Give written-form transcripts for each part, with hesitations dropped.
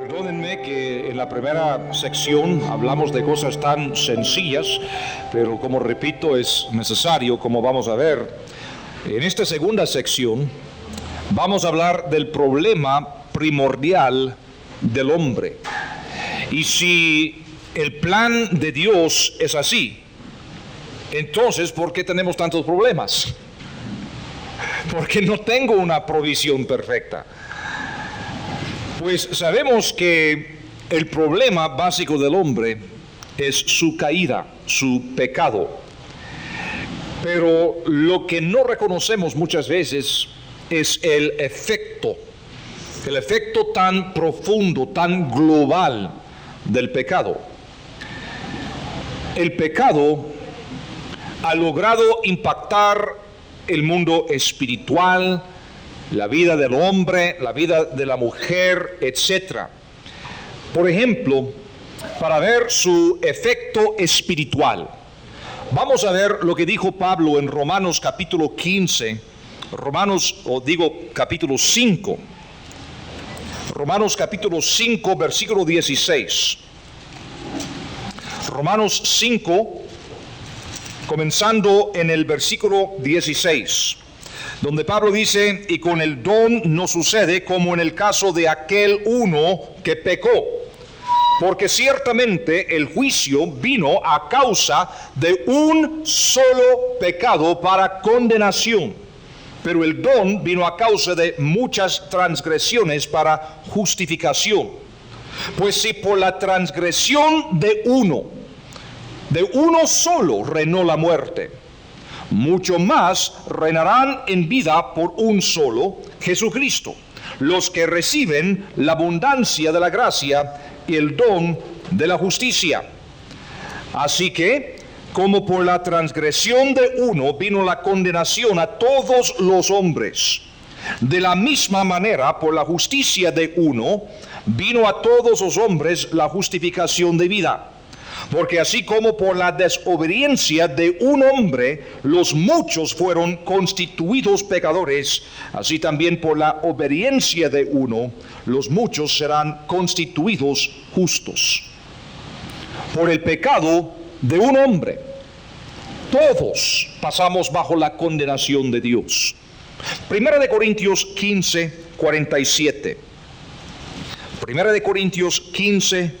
Perdónenme que en la primera sección hablamos de cosas tan sencillas, pero como repito, es necesario, como vamos a ver. En esta segunda sección vamos a hablar del problema primordial del hombre. Y si el plan de Dios es así, entonces, ¿por qué tenemos tantos problemas? Porque no tengo una provisión perfecta. Pues sabemos que el problema básico del hombre es su caída, su pecado. Pero lo que no reconocemos muchas veces es el efecto tan profundo, tan global del pecado. El pecado ha logrado impactar el mundo espiritual, la vida del hombre, la vida de la mujer, etc. Por ejemplo, para ver su efecto espiritual, vamos a ver lo que dijo Pablo en Romanos capítulo 15, capítulo 5. Romanos capítulo 5, versículo 16. Romanos 5, comenzando en el versículo 16. Donde Pablo dice, y con el don no sucede como en el caso de aquel uno que pecó, porque ciertamente el juicio vino a causa de un solo pecado para condenación, pero el don vino a causa de muchas transgresiones para justificación. Pues si por la transgresión de uno solo reinó la muerte, mucho más reinarán en vida por un solo, Jesucristo, los que reciben la abundancia de la gracia y el don de la justicia. Así que, como por la transgresión de uno vino la condenación a todos los hombres, de la misma manera por la justicia de uno vino a todos los hombres la justificación de vida. Porque así como por la desobediencia de un hombre los muchos fueron constituidos pecadores, así también por la obediencia de uno los muchos serán constituidos justos. Por el pecado de un hombre todos pasamos bajo la condenación de Dios. Primera de Corintios 15, 47. Primera de Corintios 15,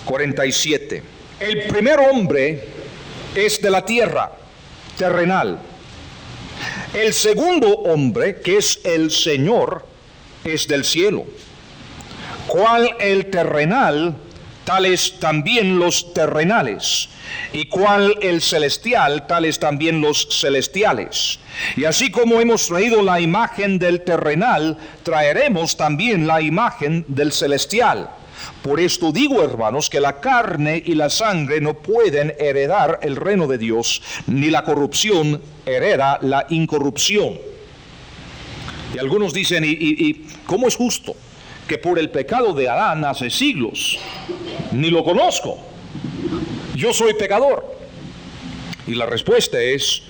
47. El primer hombre es de la tierra, terrenal. El segundo hombre, que es el Señor, es del cielo. Cual el terrenal, tales también los terrenales. Y cual el celestial, tales también los celestiales. Y así como hemos traído la imagen del terrenal, traeremos también la imagen del celestial. Por esto digo, hermanos, que la carne y la sangre no pueden heredar el reino de Dios, ni la corrupción hereda la incorrupción. Y algunos dicen, ¿y cómo es justo que por el pecado de Adán hace siglos? Ni lo conozco. Yo soy pecador. Y la respuesta es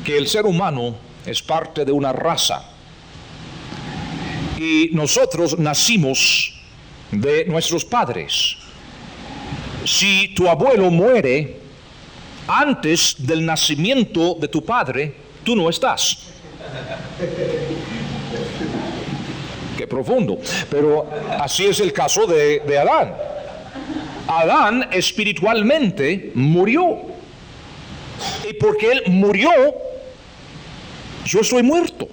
que el ser humano es parte de una raza. Y nosotros nacimos de nuestros padres. Si tu abuelo muere antes del nacimiento de tu padre, tú no estás. Qué profundo. Pero así es el caso de Adán. Adán espiritualmente murió. Y porque él murió, yo estoy muerto.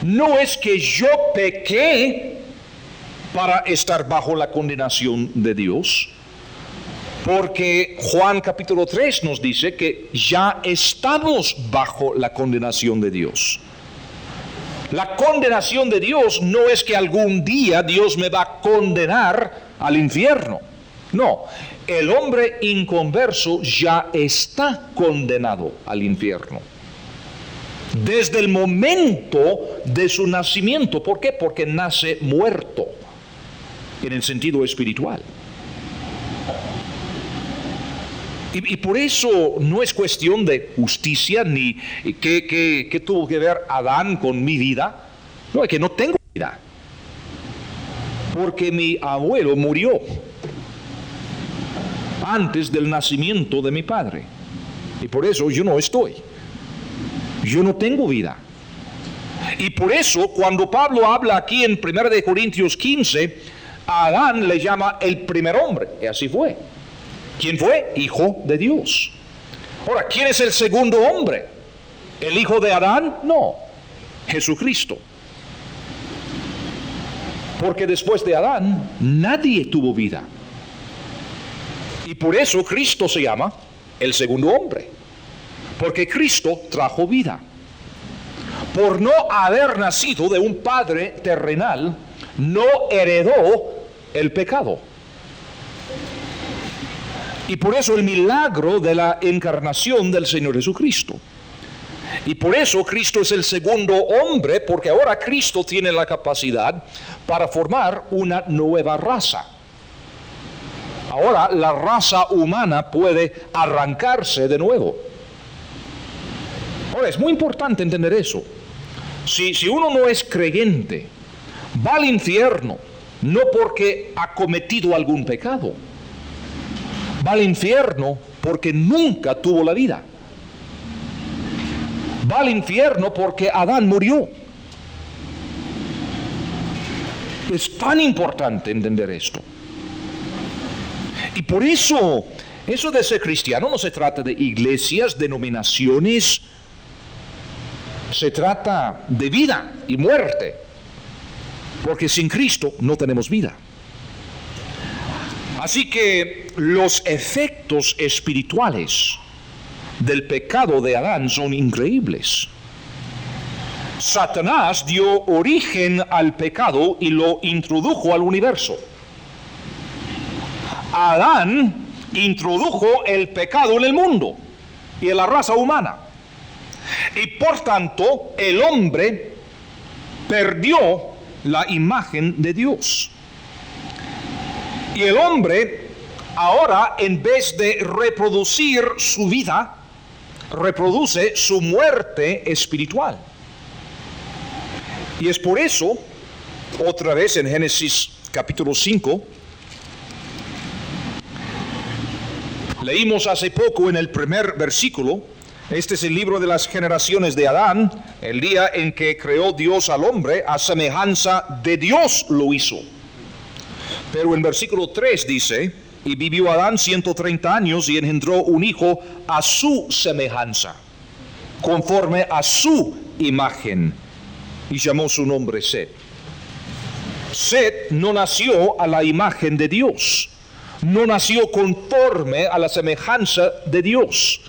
No es que yo pequé para estar bajo la condenación de Dios, porque Juan capítulo 3 nos dice que ya estamos bajo la condenación de Dios. La condenación de Dios no es que algún día Dios me va a condenar al infierno. No, el hombre inconverso ya está condenado al infierno. Desde el momento de su nacimiento. ¿Por qué? Porque nace muerto en el sentido espiritual. Y por eso no es cuestión de justicia ni qué tuvo que ver Adán con mi vida. No, es que no tengo vida. porque mi abuelo murió antes del nacimiento de mi padre. Y por eso yo no estoy. Yo no tengo vida. Y por eso cuando Pablo habla aquí en 1 de Corintios 15, a Adán le llama el primer hombre. Y así fue. ¿Quién fue? Hijo de Dios. Ahora, ¿quién es el segundo hombre? ¿El hijo de Adán? No. Jesucristo. Porque después de Adán nadie tuvo vida. Y por eso Cristo se llama el segundo hombre. Porque Cristo trajo vida. Por no haber nacido de un padre terrenal, no heredó el pecado. Y por eso el milagro de la encarnación del Señor Jesucristo. Y por eso Cristo es el segundo hombre, porque ahora Cristo tiene la capacidad para formar una nueva raza. Ahora la raza humana puede arrancarse de nuevo. Ahora es muy importante entender eso. Si uno no es creyente, va al infierno, no porque ha cometido algún pecado. Va al infierno porque nunca tuvo la vida. Va al infierno porque Adán murió. Es tan importante entender esto. Y por eso de ser cristiano no se trata de iglesias, denominaciones. Se trata de vida y muerte. Porque sin Cristo no tenemos vida. Así que los efectos espirituales del pecado de Adán son increíbles. Satanás dio origen al pecado y lo introdujo al universo. Adán introdujo el pecado en el mundo y en la raza humana. Y por tanto, el hombre perdió la imagen de Dios. Y el hombre ahora, en vez de reproducir su vida, reproduce su muerte espiritual. Y es por eso, otra vez en Génesis capítulo 5, leímos hace poco en el primer versículo, este es el libro de las generaciones de Adán, el día en que creó Dios al hombre, a semejanza de Dios lo hizo. Pero en versículo 3 dice, y vivió Adán 130 años y engendró un hijo a su semejanza, conforme a su imagen, y llamó su nombre Set. Set no nació a la imagen de Dios, no nació conforme a la semejanza de Dios,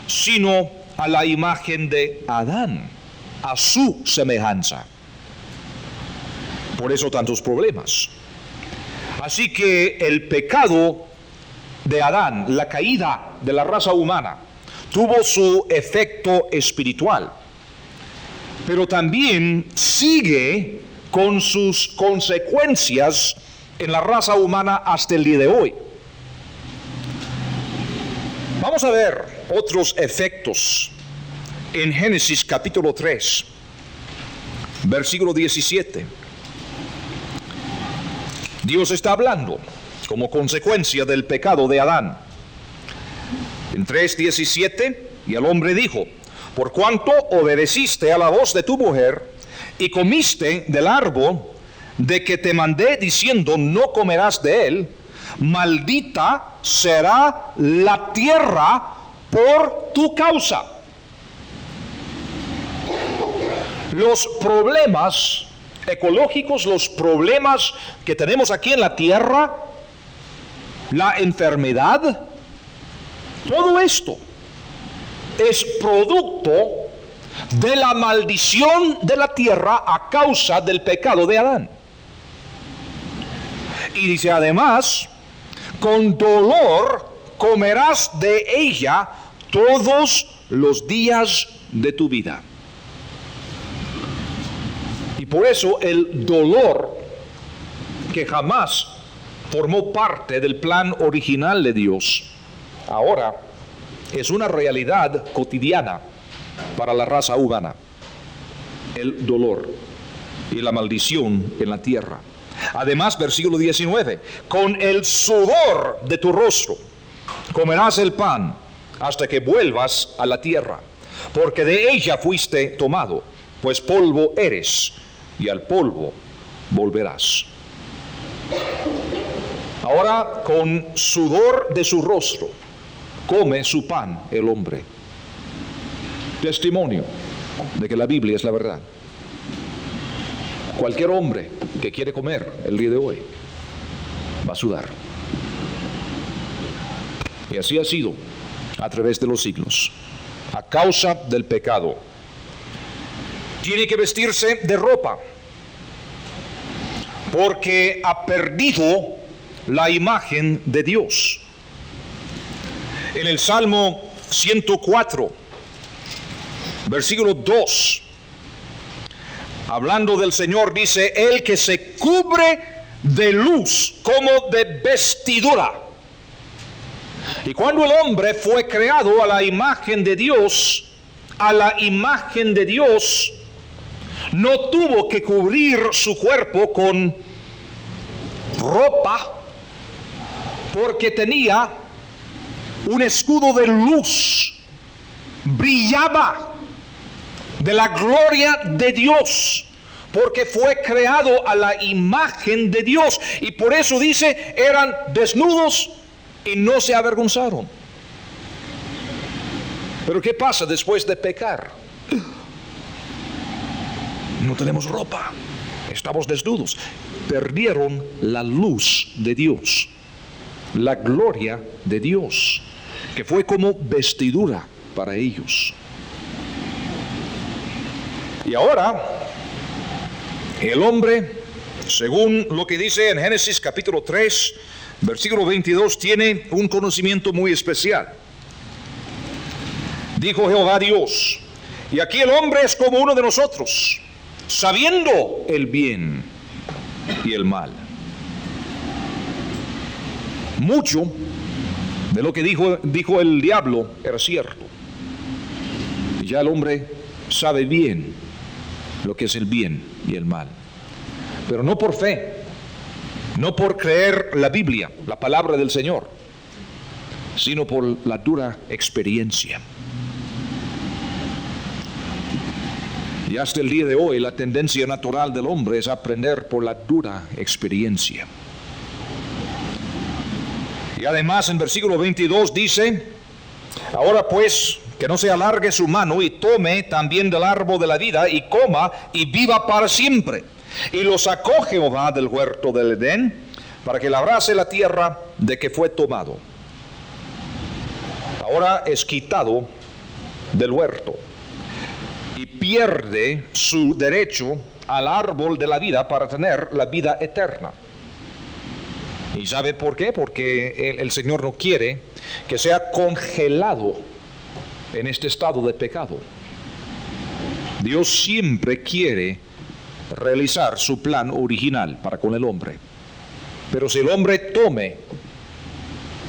sino a la imagen de Adán, a su semejanza. Por eso tantos problemas. Así que el pecado de Adán, la caída de la raza humana, tuvo su efecto espiritual, pero también sigue con sus consecuencias en la raza humana hasta el día de hoy. Vamos a ver otros efectos en Génesis capítulo 3, versículo 17. Dios está hablando como consecuencia del pecado de Adán. En 3:17, y el hombre dijo, por cuanto obedeciste a la voz de tu mujer y comiste del árbol de que te mandé diciendo no comerás de él, maldita será la tierra por tu causa. Los problemas ecológicos, los problemas que tenemos aquí en la tierra, la enfermedad, todo esto es producto de la maldición de la tierra a causa del pecado de Adán. Y dice además, con dolor comerás de ella todos los días de tu vida. Y por eso el dolor, que jamás formó parte del plan original de Dios, ahora es una realidad cotidiana para la raza humana. El dolor y la maldición en la tierra. Además, versículo 19, con el sudor de tu rostro comerás el pan hasta que vuelvas a la tierra, porque de ella fuiste tomado, pues polvo eres, y al polvo volverás. Ahora, con sudor de su rostro come su pan el hombre. Testimonio de que la Biblia es la verdad. Cualquier hombre que quiere comer el día de hoy va a sudar. Y así ha sido a través de los siglos, a causa del pecado. Tiene que vestirse de ropa, porque ha perdido la imagen de Dios. En el Salmo 104, versículo 2, hablando del Señor, dice: el que se cubre de luz como de vestidura. Y cuando el hombre fue creado a la imagen de Dios, no tuvo que cubrir su cuerpo con ropa, porque tenía un escudo de luz, brillaba de la gloria de Dios, porque fue creado a la imagen de Dios. Y por eso dice, eran desnudos y no se avergonzaron. Pero ¿qué pasa después de pecar? No tenemos ropa, estamos desnudos. Perdieron la luz de Dios, la gloria de Dios, que fue como vestidura para ellos. Y ahora, el hombre, según lo que dice en Génesis capítulo 3, versículo 22, tiene un conocimiento muy especial. Dijo Jehová Dios: y aquí el hombre es como uno de nosotros, sabiendo el bien y el mal. Mucho de lo que dijo el diablo era cierto. Ya el hombre sabe bien lo que es el bien y el mal, pero no por fe, no por creer la Biblia, la palabra del Señor, sino por la dura experiencia. Y hasta el día de hoy la tendencia natural del hombre es aprender por la dura experiencia. Y además en versículo 22 dice: ahora pues, que no se alargue su mano y tome también del árbol de la vida y coma y viva para siempre. Y lo sacó Jehová del huerto del Edén para que labrase la tierra de que fue tomado. Ahora es quitado del huerto y pierde su derecho al árbol de la vida para tener la vida eterna. ¿Y sabe por qué? Porque el Señor no quiere que sea congelado en este estado de pecado. Dios siempre quiere realizar su plan original para con el hombre. Pero si el hombre tome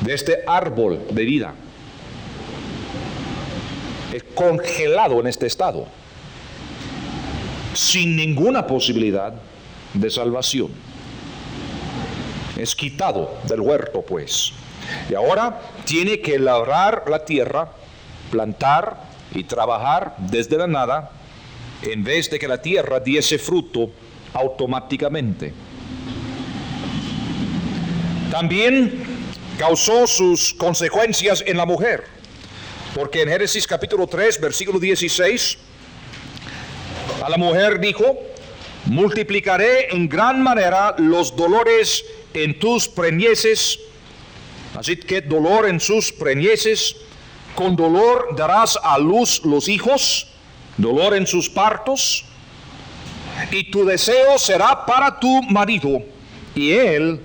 de este árbol de vida, es congelado en este estado, sin ninguna posibilidad de salvación. Es quitado del huerto, pues. Y ahora tiene que labrar la tierra, plantar y trabajar desde la nada, en vez de que la tierra diese fruto automáticamente. También causó sus consecuencias en la mujer, porque en Génesis capítulo 3, versículo 16, a la mujer dijo: multiplicaré en gran manera los dolores en tus preñeces, así que dolor en sus preñeces, con dolor darás a luz los hijos, dolor en sus partos, y tu deseo será para tu marido, y él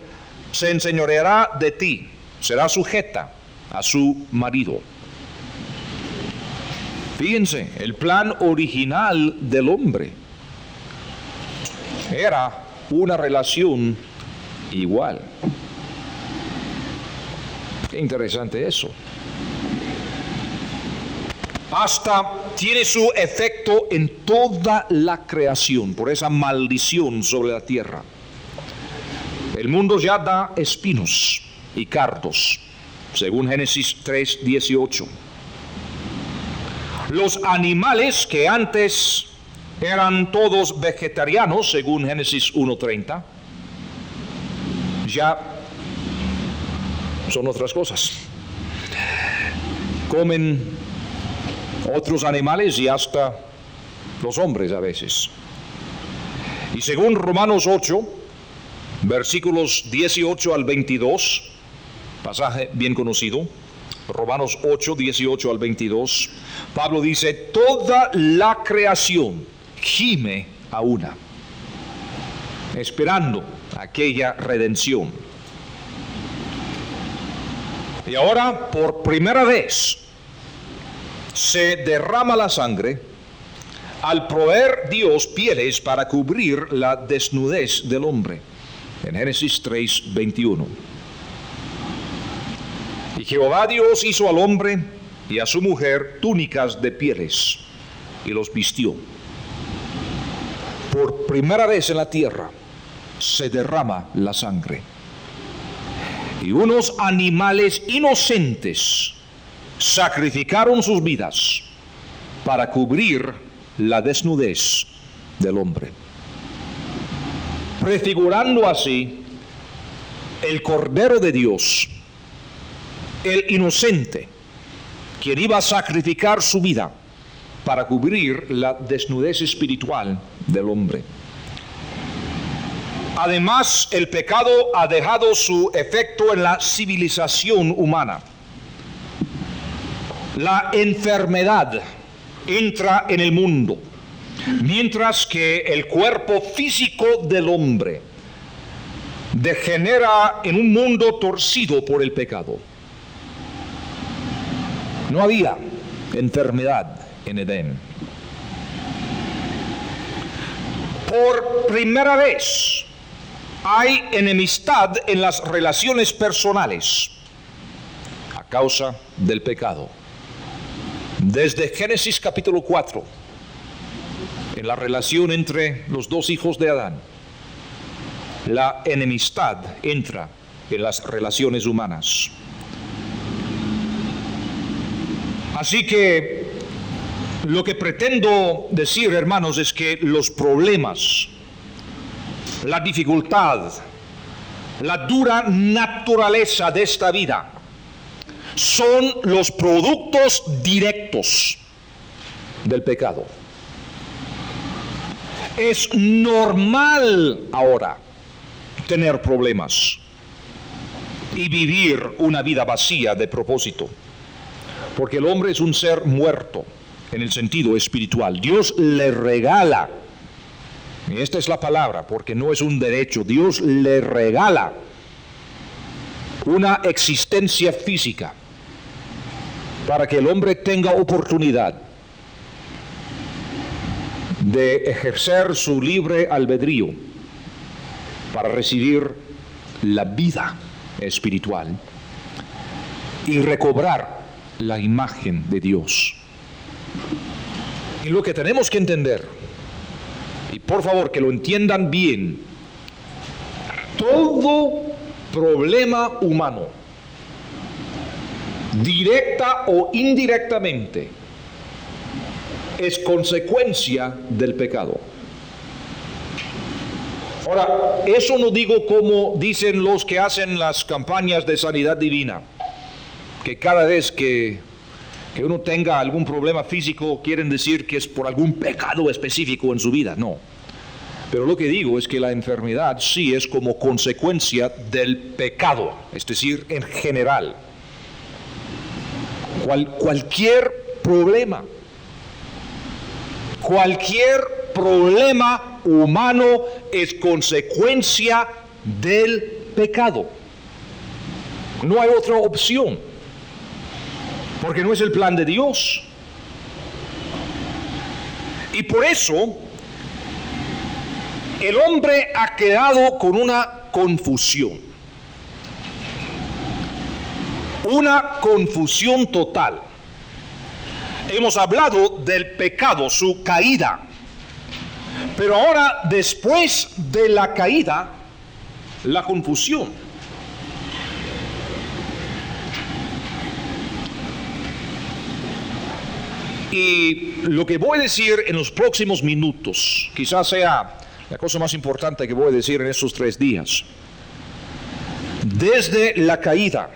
se enseñoreará de ti, será sujeta a su marido. Fíjense, el plan original del hombre era una relación igual. Qué interesante eso. Hasta tiene su efecto en toda la creación, por esa maldición sobre la tierra. El mundo ya da espinos y cardos, según Génesis 3:18. Los animales que antes eran todos vegetarianos, según Génesis 1:30, ya son otras cosas. Comen otros animales y hasta los hombres a veces. Y según Romanos 8, versículos 18 al 22, pasaje bien conocido, Romanos 8, 18 al 22, Pablo dice: toda la creación gime a una, esperando aquella redención. Y ahora, por primera vez, se derrama la sangre al proveer Dios pieles para cubrir la desnudez del hombre, en Génesis 3:21. Y Jehová Dios hizo al hombre y a su mujer túnicas de pieles, y los vistió. Por primera vez en la tierra se derrama la sangre. Y unos animales inocentes sacrificaron sus vidas para cubrir la desnudez del hombre, prefigurando así el Cordero de Dios, el inocente, quien iba a sacrificar su vida para cubrir la desnudez espiritual del hombre. Además, el pecado ha dejado su efecto en la civilización humana. La enfermedad entra en el mundo, mientras que el cuerpo físico del hombre degenera en un mundo torcido por el pecado. No había enfermedad en Edén. Por primera vez hay enemistad en las relaciones personales a causa del pecado. Desde Génesis capítulo 4, en la relación entre los dos hijos de Adán, la enemistad entra en las relaciones humanas. Así que lo que pretendo decir, hermanos, es que los problemas, la dificultad, la dura naturaleza de esta vida son los productos directos del pecado. Es normal ahora tener problemas y vivir una vida vacía de propósito, porque el hombre es un ser muerto en el sentido espiritual. Dios le regala, y esta es la palabra, porque no es un derecho, Dios le regala una existencia física para que el hombre tenga oportunidad de ejercer su libre albedrío para recibir la vida espiritual y recobrar la imagen de Dios. Y lo que tenemos que entender, y por favor que lo entiendan bien, todo problema humano, directa o indirectamente, es consecuencia del pecado. Ahora, eso no digo como dicen los que hacen las campañas de sanidad divina, que cada vez que uno tenga algún problema físico quieren decir que es por algún pecado específico en su vida. No. Pero lo que digo es que la enfermedad sí es como consecuencia del pecado, es decir, en general. Cualquier problema humano es consecuencia del pecado. No hay otra opción, porque no es el plan de Dios. Y por eso el hombre ha quedado con una confusión total. Hemos hablado del pecado, su caída, pero ahora, después de la caída, la confusión. Y lo que voy a decir en los próximos minutos, quizás sea la cosa más importante que voy a decir en estos 3 días. Desde la caída,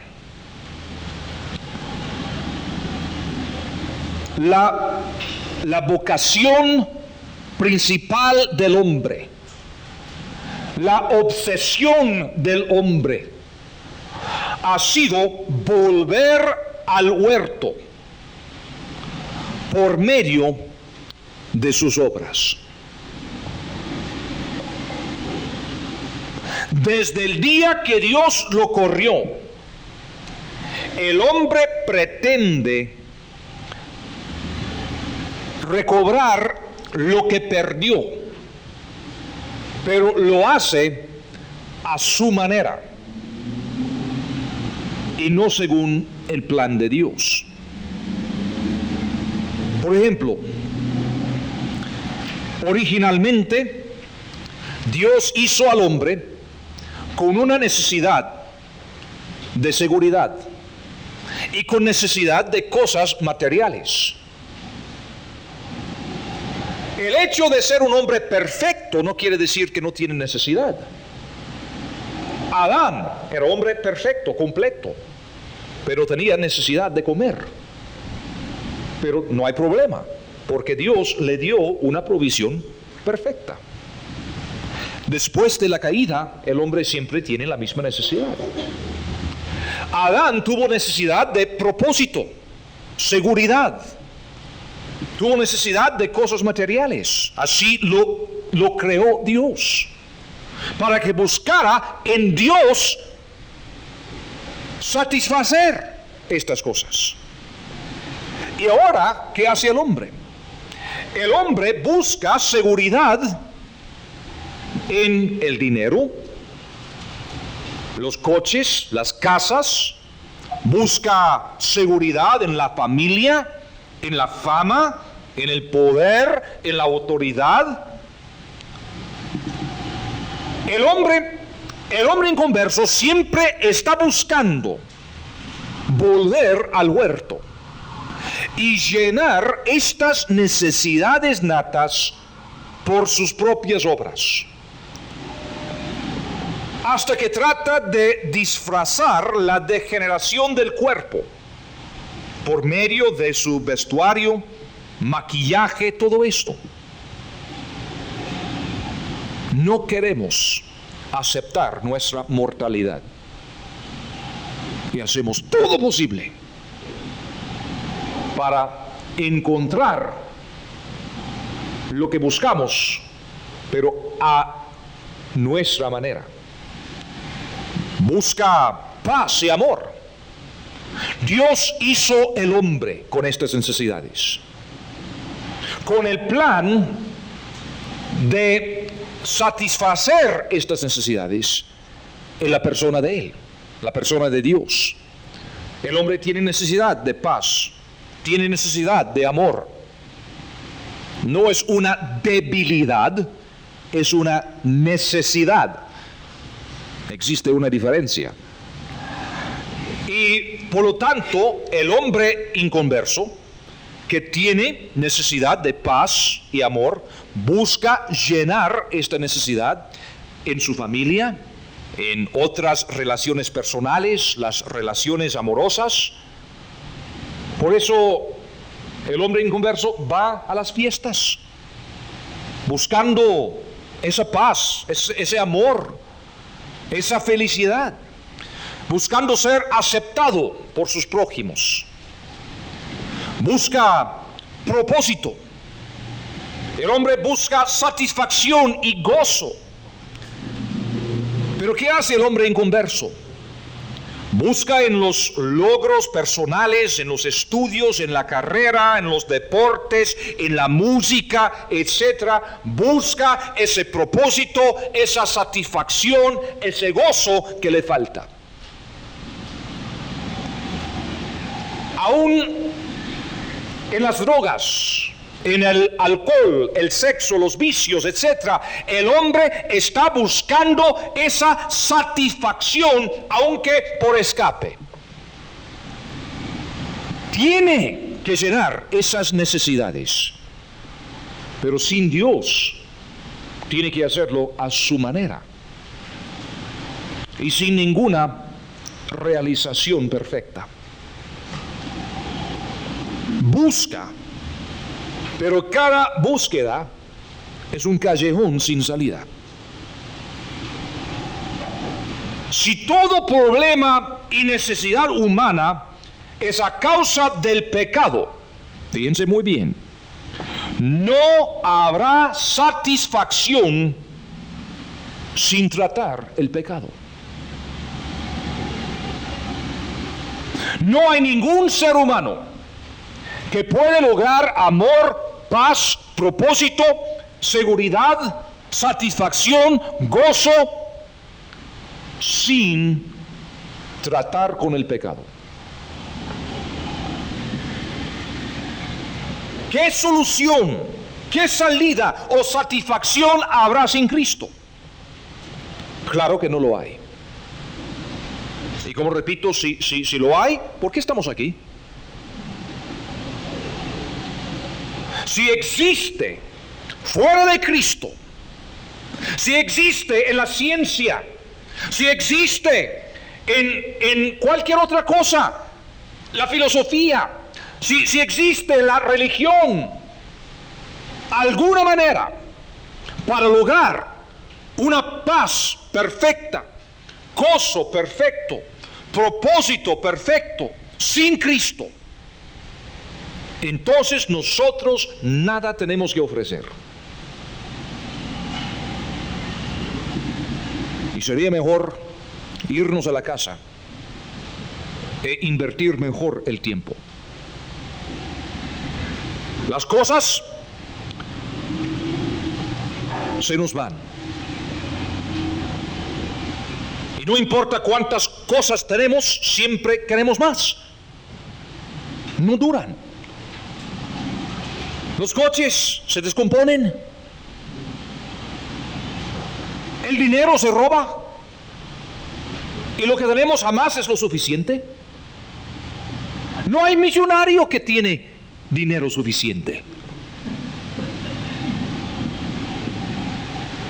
la vocación principal del hombre, la obsesión del hombre, ha sido volver al huerto por medio de sus obras. Desde el día que Dios lo corrió, el hombre pretende recobrar lo que perdió, pero lo hace a su manera y no según el plan de Dios. Por ejemplo, originalmente Dios hizo al hombre con una necesidad de seguridad y con necesidad de cosas materiales. El hecho de ser un hombre perfecto no quiere decir que no tiene necesidad. Adán era hombre perfecto, completo, pero tenía necesidad de comer. Pero no hay problema, porque Dios le dio una provisión perfecta. Después de la caída, el hombre siempre tiene la misma necesidad. Adán tuvo necesidad de propósito, seguridad. Tuvo necesidad de cosas materiales. Así lo creó Dios, para que buscara en Dios satisfacer estas cosas. Y ahora, ¿qué hace el hombre? El hombre busca seguridad en el dinero, los coches, las casas, busca seguridad en la familia, en la fama, en el poder, en la autoridad. El hombre inconverso siempre está buscando volver al huerto y llenar estas necesidades natas por sus propias obras, hasta que trata de disfrazar la degeneración del cuerpo por medio de su vestuario, maquillaje, todo esto. No queremos aceptar nuestra mortalidad y hacemos todo posible para encontrar lo que buscamos, pero a nuestra manera. Busca paz y amor. Dios hizo el hombre con estas necesidades, con el plan de satisfacer estas necesidades en la persona de Él, la persona de Dios. El hombre tiene necesidad de paz, tiene necesidad de amor. No es una debilidad, es una necesidad. Existe una diferencia. Y por lo tanto, el hombre inconverso, que tiene necesidad de paz y amor, busca llenar esta necesidad en su familia, en otras relaciones personales, las relaciones amorosas. Por eso el hombre inconverso va a las fiestas, buscando esa paz, ese amor, esa felicidad, buscando ser aceptado por sus prójimos. Busca propósito. El hombre busca satisfacción y gozo. Pero ¿qué hace el hombre inconverso? Busca en los logros personales, en los estudios, en la carrera, en los deportes, en la música, etc. Busca ese propósito, esa satisfacción, ese gozo que le falta. Aún en las drogas, en el alcohol, el sexo, los vicios, etc., el hombre está buscando esa satisfacción, aunque por escape. Tiene que llenar esas necesidades, pero sin Dios tiene que hacerlo a su manera y sin ninguna realización perfecta. Busca, pero cada búsqueda es un callejón sin salida. Si todo problema y necesidad humana es a causa del pecado, fíjense muy bien, no habrá satisfacción sin tratar el pecado. No hay ningún ser humano que puede lograr amor, paz, propósito, seguridad, satisfacción, gozo, sin tratar con el pecado. ¿Qué solución, qué salida o satisfacción habrá sin Cristo? Claro que no lo hay. Y como repito, si lo hay, ¿por qué estamos aquí? Si existe fuera de Cristo, si existe en la ciencia, si existe en cualquier otra cosa, la filosofía, si existe en la religión, alguna manera para lograr una paz perfecta, gozo perfecto, propósito perfecto, sin Cristo, entonces nosotros nada tenemos que ofrecer. Y sería mejor irnos a la casa e invertir mejor el tiempo. Las cosas se nos van. Y no importa cuántas cosas tenemos, siempre queremos más. No duran. Los coches se descomponen. El dinero se roba. Y lo que tenemos jamás es lo suficiente. No hay millonario que tiene dinero suficiente.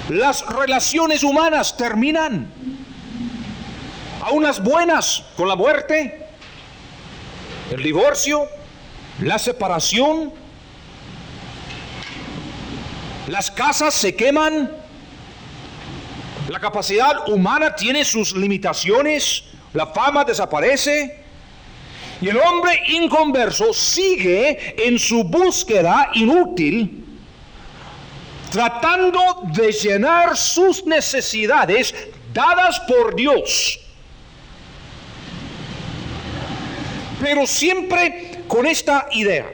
Las relaciones humanas terminan. Aún las buenas, con la muerte, el divorcio, la separación. Las casas se queman, la capacidad humana tiene sus limitaciones, la fama desaparece y el hombre inconverso sigue en su búsqueda inútil, tratando de llenar sus necesidades dadas por Dios, pero siempre con esta idea: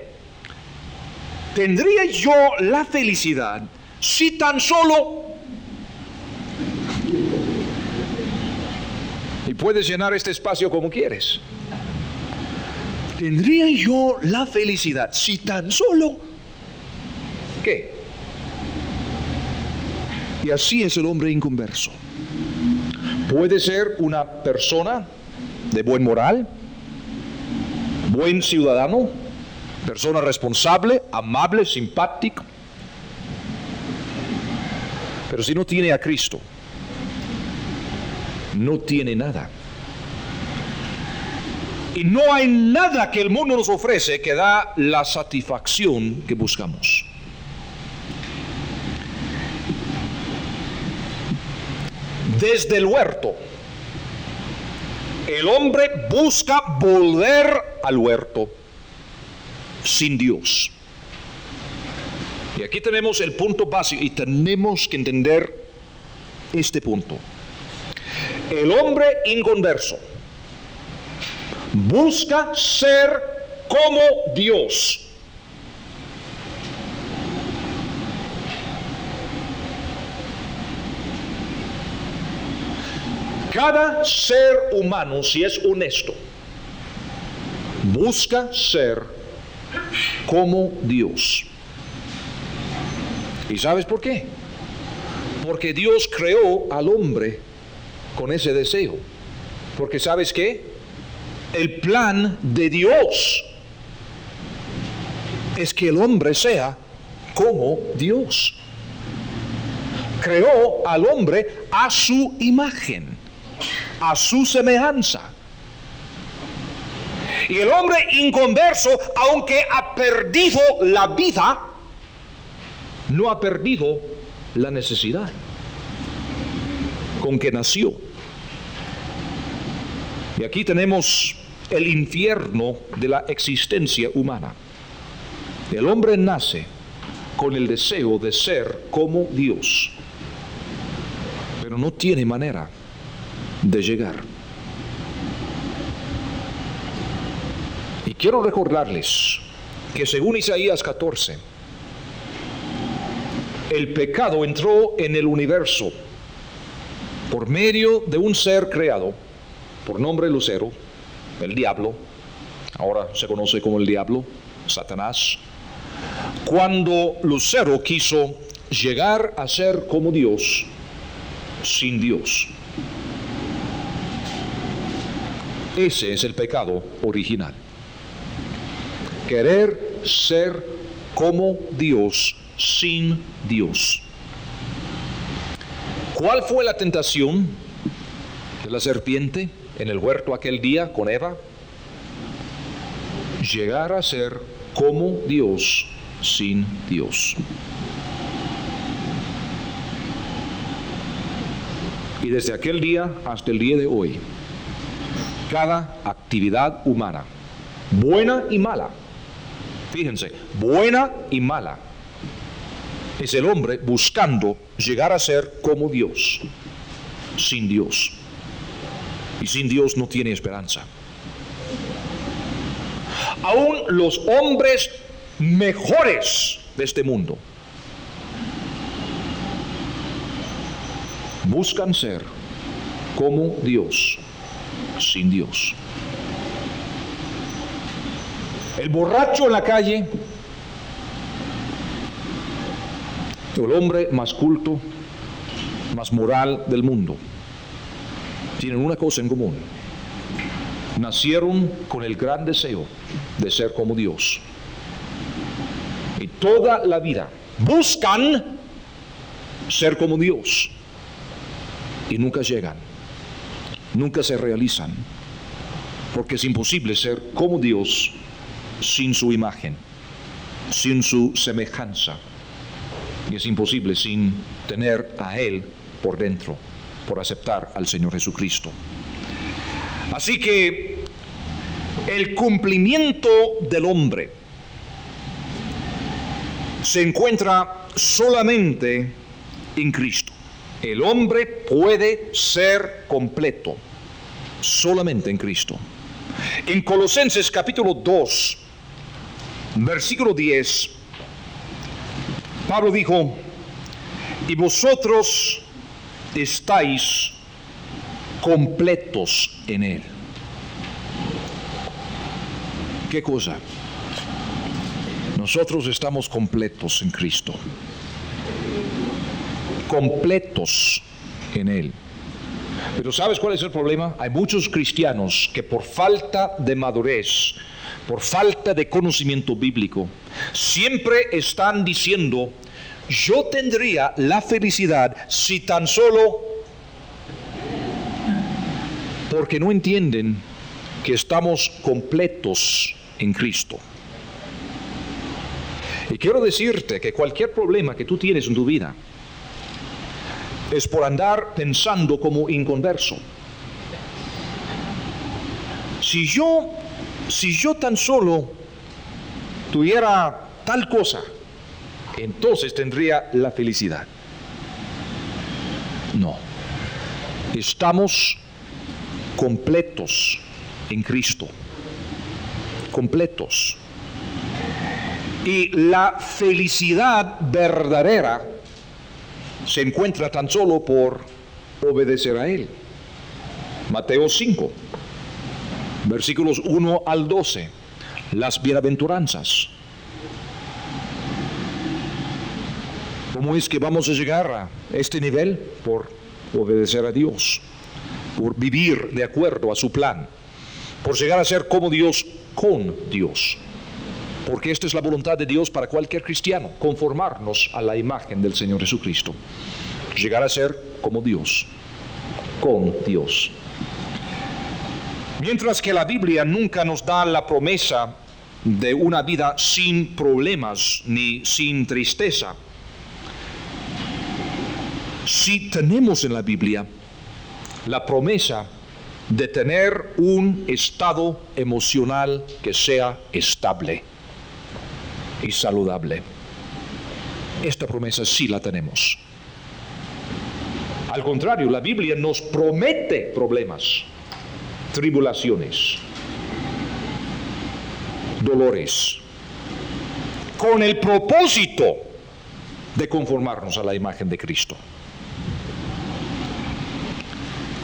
¿tendría yo la felicidad si tan solo... Y puedes llenar este espacio como quieres. ¿Tendría yo la felicidad si tan solo... ¿Qué? Y así es el hombre inconverso. Puede ser una persona de buen moral, buen ciudadano, persona responsable, amable, simpática. Pero si no tiene a Cristo, no tiene nada. Y no hay nada que el mundo nos ofrece que da la satisfacción que buscamos. Desde el huerto, el hombre busca volver al huerto sin Dios. Y aquí tenemos el punto básico y tenemos que entender este punto. El hombre inconverso busca ser como Dios. Cada ser humano, si es honesto, busca ser como Dios. ¿Y sabes por qué? Porque Dios creó al hombre con ese deseo. Porque ¿sabes qué? El plan de Dios es que el hombre sea como Dios. Creó al hombre a su imagen, a su semejanza. Y el hombre inconverso, aunque ha perdido la vida, no ha perdido la necesidad con que nació. Y aquí tenemos el infierno de la existencia humana. El hombre nace con el deseo de ser como Dios, pero no tiene manera de llegar. Y quiero recordarles que según Isaías 14, el pecado entró en el universo por medio de un ser creado por nombre Lucero, el diablo, ahora se conoce como el diablo, Satanás. Cuando Lucero quiso llegar a ser como Dios, sin Dios. Ese es el pecado original. Querer ser como Dios, sin Dios. ¿Cuál fue la tentación de la serpiente en el huerto aquel día con Eva? Llegar a ser como Dios, sin Dios. Y desde aquel día hasta el día de hoy, cada actividad humana, buena y mala, fíjense, buena y mala, es el hombre buscando llegar a ser como Dios, sin Dios. Y sin Dios no tiene esperanza. Aún los hombres mejores de este mundo buscan ser como Dios, sin Dios. El borracho en la calle, el hombre más culto, más moral del mundo, tienen una cosa en común: nacieron con el gran deseo de ser como Dios. Y toda la vida buscan ser como Dios. Y nunca llegan, nunca se realizan, porque es imposible ser como Dios sin su imagen, sin su semejanza. Y es imposible sin tener a Él por dentro, por aceptar al Señor Jesucristo. Así que el cumplimiento del hombre se encuentra solamente en Cristo. El hombre puede ser completo solamente en Cristo. En Colosenses capítulo 2, versículo 10, Pablo dijo: y vosotros estáis completos en Él. ¿Qué cosa? Nosotros estamos completos en Cristo. Completos en Él. Pero ¿sabes cuál es el problema? Hay muchos cristianos que por falta de madurez, por falta de conocimiento bíblico, siempre están diciendo: yo tendría la felicidad si tan solo... Porque no entienden que estamos completos en Cristo. Y quiero decirte que cualquier problema que tú tienes en tu vida es por andar pensando como inconverso. Si yo tan solo tuviera tal cosa, entonces tendría la felicidad. No. Estamos completos en Cristo. Completos. Y la felicidad verdadera se encuentra tan solo por obedecer a Él. Mateo 5, versículos 1 al 12, las bienaventuranzas. ¿Cómo es que vamos a llegar a este nivel? Por obedecer a Dios, por vivir de acuerdo a su plan, por llegar a ser como Dios con Dios. Porque esta es la voluntad de Dios para cualquier cristiano, conformarnos a la imagen del Señor Jesucristo. Llegar a ser como Dios, con Dios. Mientras que la Biblia nunca nos da la promesa de una vida sin problemas ni sin tristeza, sí tenemos en la Biblia la promesa de tener un estado emocional que sea estable y saludable. Esta promesa sí la tenemos. Al contrario, la Biblia nos promete problemas, tribulaciones, dolores, con el propósito de conformarnos a la imagen de Cristo.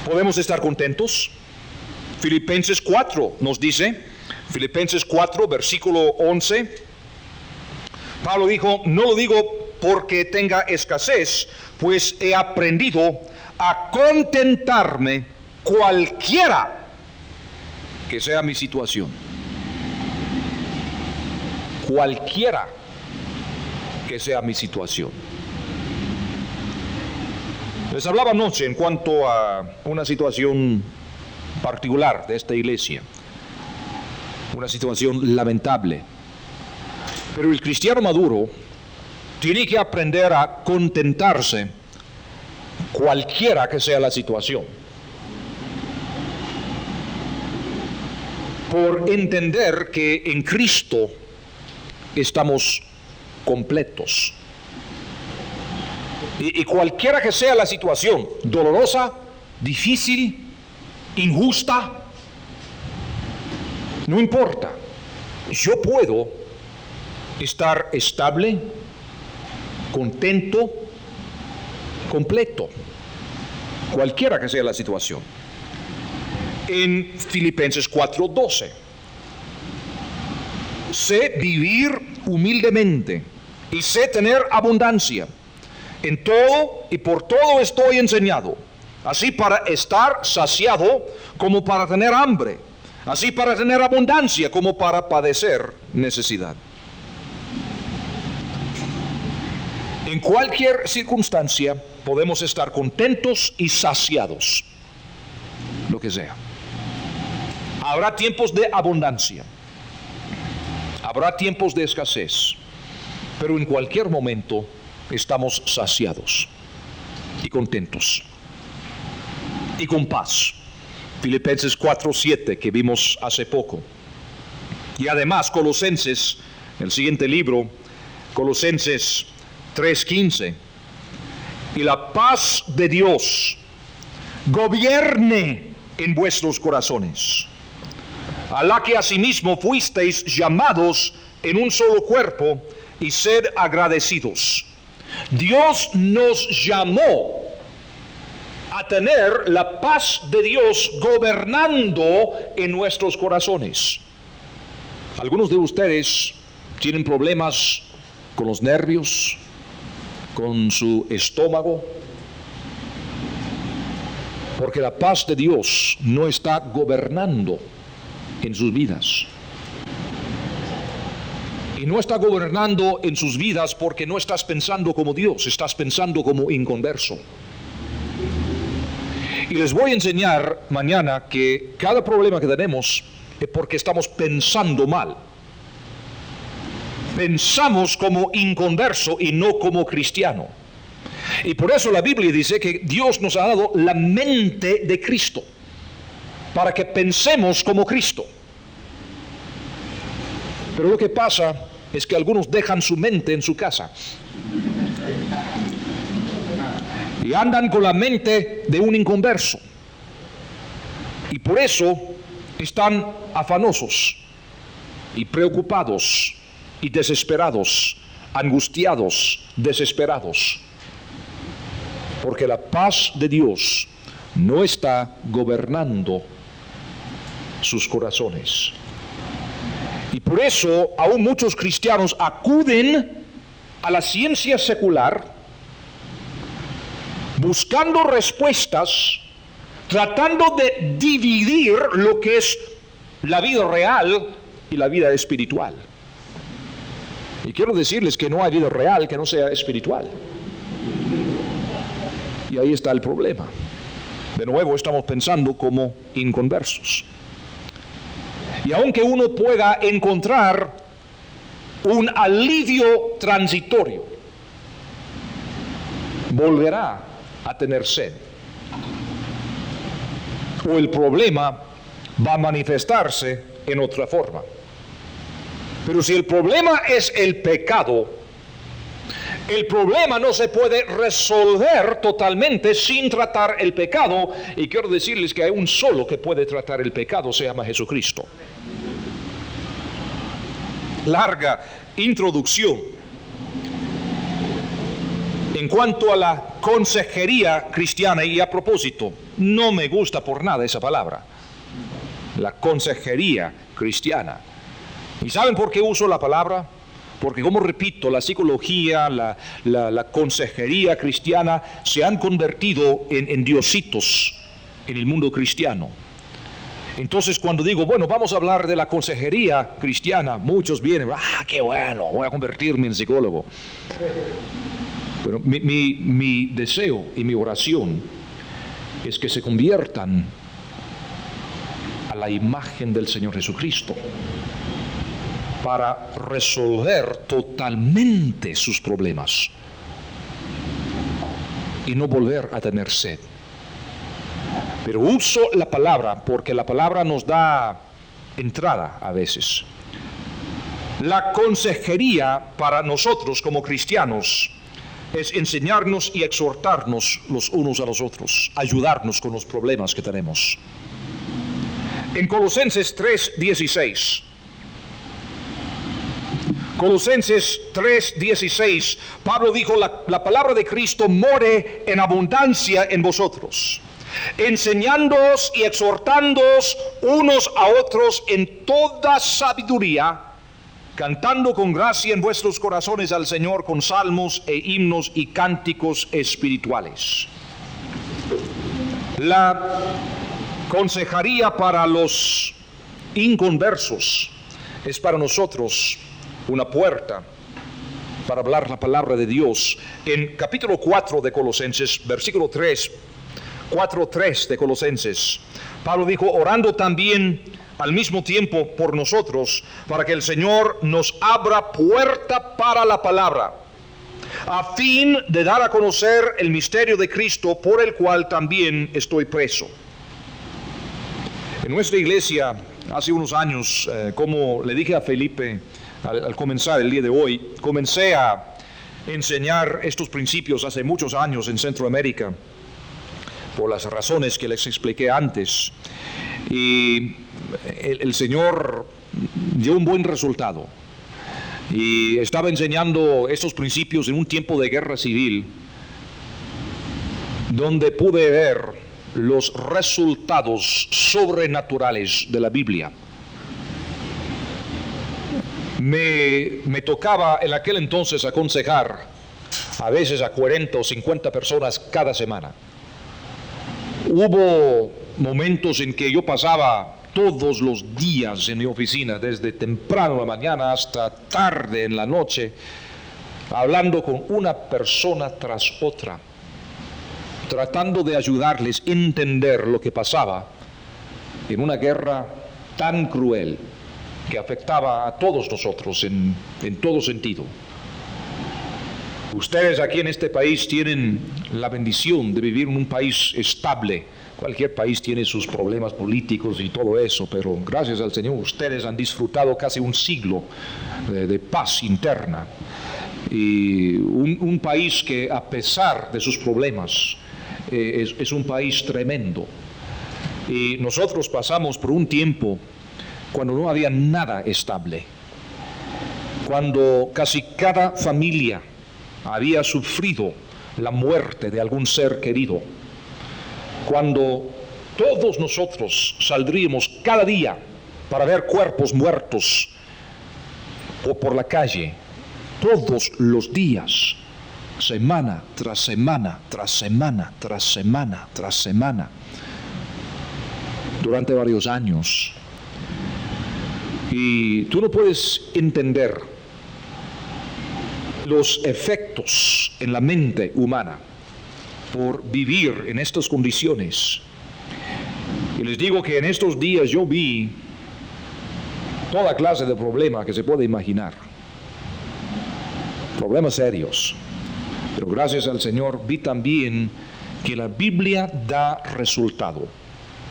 ¿Podemos estar contentos? Filipenses 4 nos dice, Filipenses 4, versículo 11, Pablo dijo, no lo digo porque tenga escasez, pues he aprendido a contentarme cualquiera que sea mi situación. Cualquiera que sea mi situación. Les hablaba anoche en cuanto a una situación particular de esta iglesia, una situación lamentable. Pero el cristiano maduro tiene que aprender a contentarse cualquiera que sea la situación, por entender que en Cristo estamos completos. Y cualquiera que sea la situación, dolorosa, difícil, injusta, no importa. Yo puedo estar estable, contento, completo, cualquiera que sea la situación. En Filipenses 4:12, sé vivir humildemente y sé tener abundancia. En todo y por todo estoy enseñado, así para estar saciado como para tener hambre, así para tener abundancia como para padecer necesidad. En cualquier circunstancia podemos estar contentos y saciados, lo que sea. Habrá tiempos de abundancia, habrá tiempos de escasez, pero en cualquier momento estamos saciados y contentos y con paz. Filipenses 4:7 que vimos hace poco. Y además Colosenses, el siguiente libro, Colosenses 3:15, y la paz de Dios gobierne en vuestros corazones, a la que asimismo fuisteis llamados en un solo cuerpo, y sed agradecidos. Dios nos llamó a tener la paz de Dios gobernando en nuestros corazones. Algunos de ustedes tienen problemas con los nervios, con su estómago, porque la paz de Dios no está gobernando en sus vidas. Y no está gobernando en sus vidas porque no estás pensando como Dios, estás pensando como inconverso. Y les voy a enseñar mañana que cada problema que tenemos es porque estamos pensando mal. Pensamos como inconverso y no como cristiano. Y por eso la Biblia dice que Dios nos ha dado la mente de Cristo, para que pensemos como Cristo. Pero lo que pasa es que algunos dejan su mente en su casa y andan con la mente de un inconverso, y por eso están afanosos y preocupados y desesperados, angustiados, desesperados, porque la paz de Dios no está gobernando sus corazones. Y por eso aún muchos cristianos acuden a la ciencia secular buscando respuestas, tratando de dividir lo que es la vida real y la vida espiritual. Y quiero decirles que no hay vida real que no sea espiritual. Y ahí está el problema. De nuevo estamos pensando como inconversos. Y aunque uno pueda encontrar un alivio transitorio, volverá a tener sed. O el problema va a manifestarse en otra forma. Pero si el problema es el pecado, el problema no se puede resolver totalmente sin tratar el pecado. Y quiero decirles que hay un solo que puede tratar el pecado, se llama Jesucristo. Larga introducción en cuanto a la consejería cristiana, y a propósito, no me gusta por nada esa palabra, la consejería cristiana. ¿Y saben por qué uso la palabra? Porque, como repito, la psicología, la consejería cristiana se han convertido en diositos en el mundo cristiano. Entonces, cuando digo, bueno, vamos a hablar de la consejería cristiana, muchos vienen, qué bueno, voy a convertirme en psicólogo. Pero mi deseo y mi oración es que se conviertan a la imagen del Señor Jesucristo para resolver totalmente sus problemas y no volver a tener sed. Pero uso la palabra porque la palabra nos da entrada a veces. La consejería para nosotros como cristianos es enseñarnos y exhortarnos los unos a los otros, ayudarnos con los problemas que tenemos. En Colosenses 3:16, Colosenses 3:16, Pablo dijo, la palabra de Cristo more en abundancia en vosotros, enseñándoos y exhortándoos unos a otros en toda sabiduría, cantando con gracia en vuestros corazones al Señor con salmos e himnos y cánticos espirituales. La consejería para los inconversos es para nosotros una puerta para hablar la palabra de Dios. En capítulo 4 de Colosenses, versículo 3, 4:3 de Colosenses, Pablo dijo, orando también al mismo tiempo por nosotros, para que el Señor nos abra puerta para la palabra, a fin de dar a conocer el misterio de Cristo, por el cual también estoy preso. En nuestra iglesia, hace unos años, como le dije a Felipe al comenzar el día de hoy, comencé a enseñar estos principios hace muchos años en Centroamérica, por las razones que les expliqué antes. Y el Señor dio un buen resultado. Y estaba enseñando estos principios en un tiempo de guerra civil, donde pude ver los resultados sobrenaturales de la Biblia. Me tocaba en aquel entonces aconsejar a veces a 40 o 50 personas cada semana. Hubo momentos en que yo pasaba todos los días en mi oficina, desde temprano en la mañana hasta tarde en la noche, hablando con una persona tras otra, tratando de ayudarles a entender lo que pasaba en una guerra tan cruel que afectaba a todos nosotros en todo sentido. Ustedes aquí en este país tienen la bendición de vivir en un país estable. Cualquier país tiene sus problemas políticos y todo eso, pero gracias al Señor ustedes han disfrutado casi un siglo de paz interna. Y un país que, a pesar de sus problemas, es un país tremendo. Y nosotros pasamos por un tiempo cuando no había nada estable, cuando casi cada familia había sufrido la muerte de algún ser querido, cuando todos nosotros saldríamos cada día para ver cuerpos muertos por la calle, todos los días semana tras semana, tras semana, tras semana, tras semana, durante varios años. Y tú no puedes entender los efectos en la mente humana por vivir en estas condiciones. Y les digo que en estos días yo vi toda clase de problemas que se puede imaginar. Problemas serios. Pero gracias al Señor vi también que la Biblia da resultado.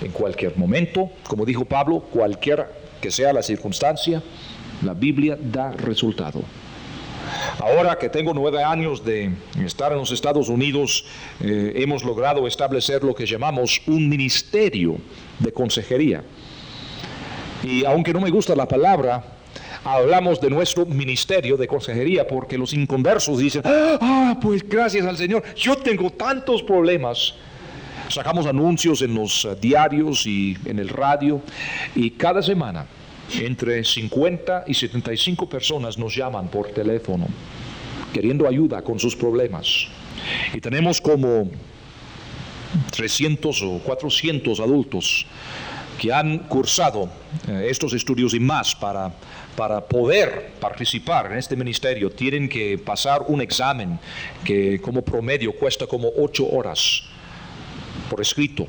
En cualquier momento, como dijo Pablo, cualquiera que sea la circunstancia, la Biblia da resultado. Ahora que tengo 9 años de estar en los Estados Unidos, hemos logrado establecer lo que llamamos un ministerio de consejería. Y aunque no me gusta la palabra, hablamos de nuestro ministerio de consejería porque los inconversos dicen, pues gracias al Señor, yo tengo tantos problemas. Sacamos anuncios en los diarios y en el radio, y cada semana entre 50 y 75 personas nos llaman por teléfono queriendo ayuda con sus problemas. Y tenemos como 300 o 400 adultos que han cursado estos estudios y más para poder participar en este ministerio. Tienen que pasar un examen que como promedio cuesta como 8 horas por escrito.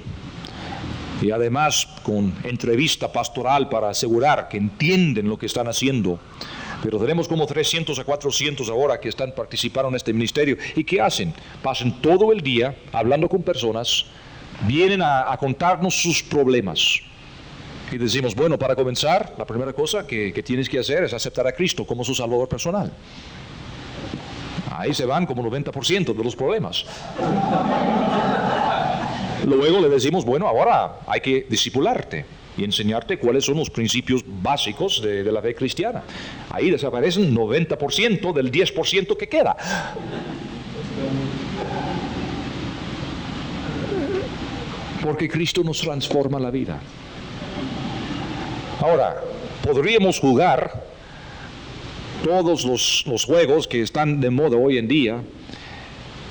Y además con entrevista pastoral para asegurar que entienden lo que están haciendo. Pero tenemos como 300 a 400 ahora que están participando en este ministerio. ¿Y qué hacen? Pasan todo el día hablando con personas, vienen a contarnos sus problemas. Y decimos, bueno, para comenzar, la primera cosa que tienes que hacer es aceptar a Cristo como su Salvador personal. Ahí se van como 90% de los problemas. Luego le decimos, bueno, ahora hay que discipularte y enseñarte cuáles son los principios básicos de la fe cristiana. Ahí desaparecen 90% del 10% que queda. Porque Cristo nos transforma la vida. Ahora, podríamos jugar todos los juegos que están de moda hoy en día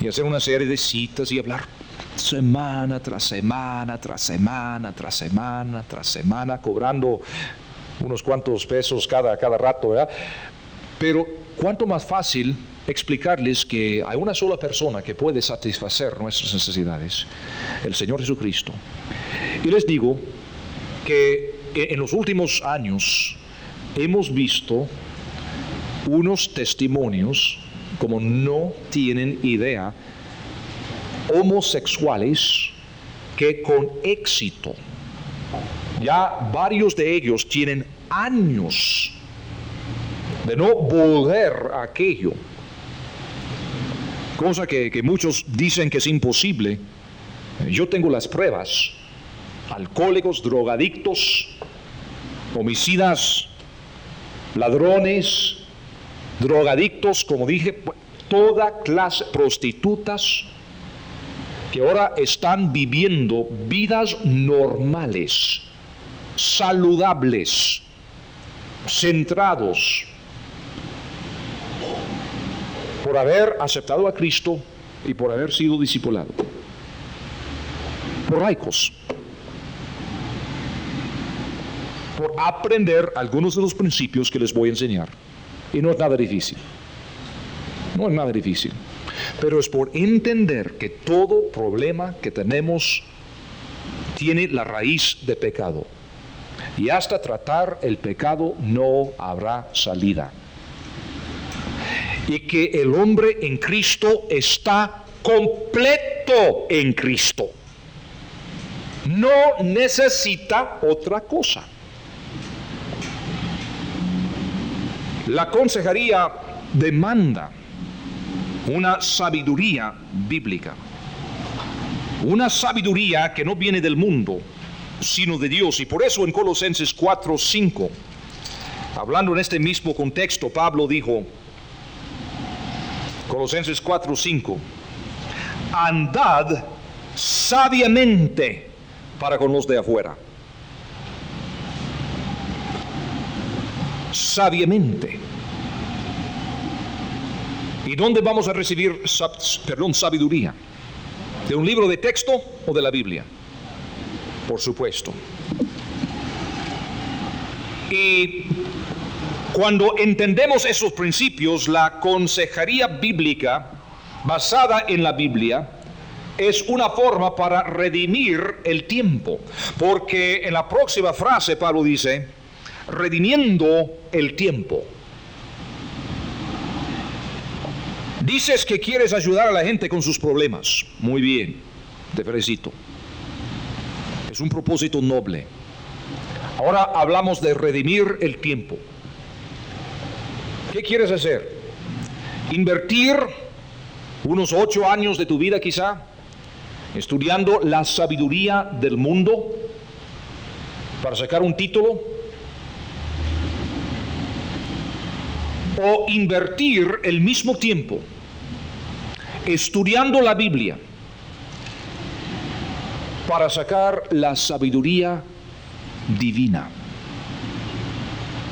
y hacer una serie de citas y hablar semana tras semana, tras semana, tras semana, tras semana, cobrando unos cuantos pesos cada rato, ¿verdad? Pero cuánto más fácil explicarles que hay una sola persona que puede satisfacer nuestras necesidades, el Señor Jesucristo. Y les digo que en los últimos años hemos visto unos testimonios como no tienen idea, homosexuales que con éxito, ya varios de ellos tienen años de no volver a aquello, cosa que muchos dicen que es imposible. Yo tengo las pruebas. Alcohólicos, drogadictos, homicidas, ladrones, drogadictos, como dije, toda clase, prostitutas, que ahora están viviendo vidas normales, saludables, centrados, por haber aceptado a Cristo y por haber sido discipulados, por laicos, por aprender algunos de los principios que les voy a enseñar. Y no es nada difícil. No es nada difícil. Pero es por entender que todo problema que tenemos tiene la raíz de pecado. Y hasta tratar el pecado no habrá salida. Y que el hombre en Cristo está completo en Cristo. No necesita otra cosa. La consejería demanda una sabiduría bíblica, una sabiduría que no viene del mundo, sino de Dios. Y por eso en Colosenses 4:5, hablando en este mismo contexto, Pablo dijo, Colosenses 4:5, andad sabiamente para con los de afuera. Sabiamente. ¿Y dónde vamos a recibir sabiduría? ¿De un libro de texto o de la Biblia? Por supuesto. Y cuando entendemos esos principios, la consejería bíblica basada en la Biblia es una forma para redimir el tiempo. Porque en la próxima frase Pablo dice, redimiendo el tiempo. Dices que quieres ayudar a la gente con sus problemas. Muy bien, te felicito. Es un propósito noble. Ahora hablamos de redimir el tiempo. ¿Qué quieres hacer? ¿Invertir unos 8 años de tu vida quizá estudiando la sabiduría del mundo para sacar un título? ¿O invertir el mismo tiempo estudiando la Biblia para sacar la sabiduría divina?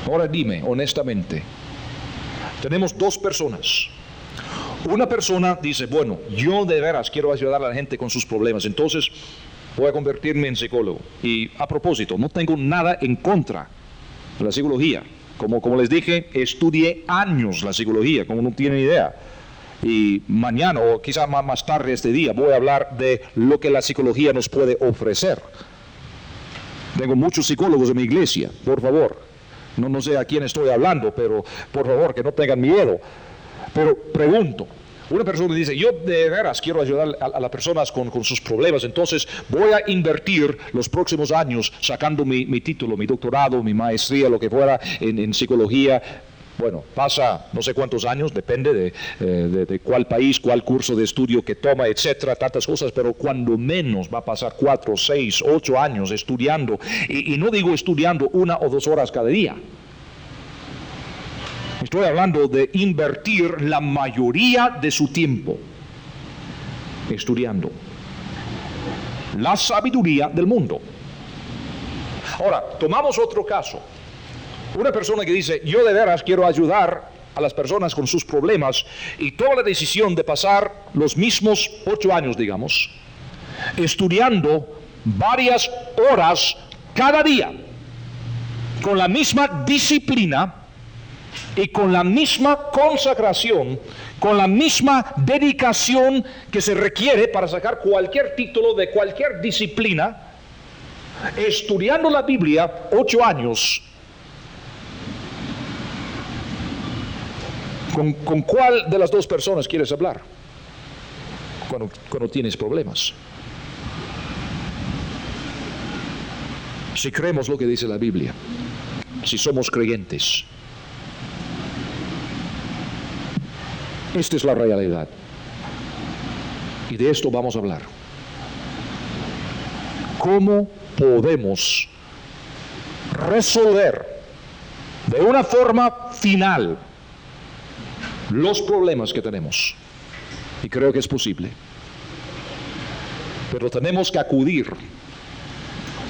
Ahora dime honestamente, tenemos 2 personas. Una persona dice, bueno, yo de veras quiero ayudar a la gente con sus problemas, entonces voy a convertirme en psicólogo. Y a propósito, no tengo nada en contra de la psicología. Como les dije, estudié años la psicología, como no tienen idea. Y mañana, o quizá más tarde este día, voy a hablar de lo que la psicología nos puede ofrecer. Tengo muchos psicólogos en mi iglesia, por favor. No sé a quién estoy hablando, pero por favor, que no tengan miedo. Pero pregunto, una persona dice, yo de veras quiero ayudar a las personas con sus problemas, entonces voy a invertir los próximos años sacando mi título, mi doctorado, mi maestría, lo que fuera en psicología. Bueno, pasa no sé cuántos años, depende de cuál país, cuál curso de estudio que toma, etcétera, tantas cosas, pero cuando menos va a pasar 4, 6, 8 años estudiando, y no digo estudiando 1 o 2 horas cada día. Estoy hablando de invertir la mayoría de su tiempo estudiando la sabiduría del mundo. Ahora, tomamos otro caso. Una persona que dice, yo de veras quiero ayudar a las personas con sus problemas y toma la decisión de pasar los mismos 8 años, digamos, estudiando varias horas cada día, con la misma disciplina y con la misma consagración, con la misma dedicación que se requiere para sacar cualquier título de cualquier disciplina, estudiando la Biblia 8 años. ¿Con cuál de las 2 personas quieres hablar cuando tienes problemas? Si creemos lo que dice la Biblia, si somos creyentes, esta es la realidad. Y de esto vamos a hablar. ¿Cómo podemos resolver de una forma final los problemas que tenemos? Y creo que es posible. Pero tenemos que acudir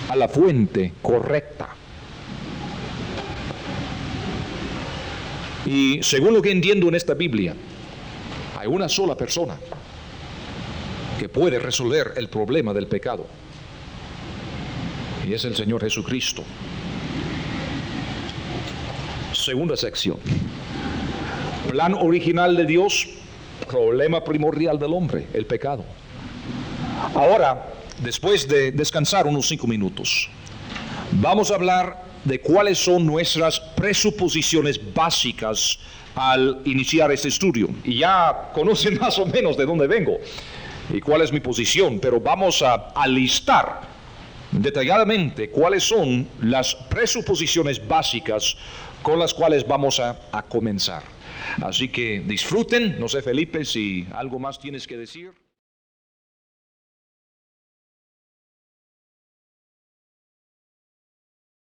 a la fuente correcta. Y según lo que entiendo en esta Biblia, hay una sola persona que puede resolver el problema del pecado. Y es el Señor Jesucristo. Segunda sección. Plan original de Dios, problema primordial del hombre, el pecado. Ahora, después de descansar unos 5 minutos, vamos a hablar de cuáles son nuestras presuposiciones básicas al iniciar este estudio. Y ya conocen más o menos de dónde vengo y cuál es mi posición, pero vamos a listar detalladamente cuáles son las presuposiciones básicas con las cuales vamos a comenzar. Así que disfruten. No sé, Felipe, si algo más tienes que decir.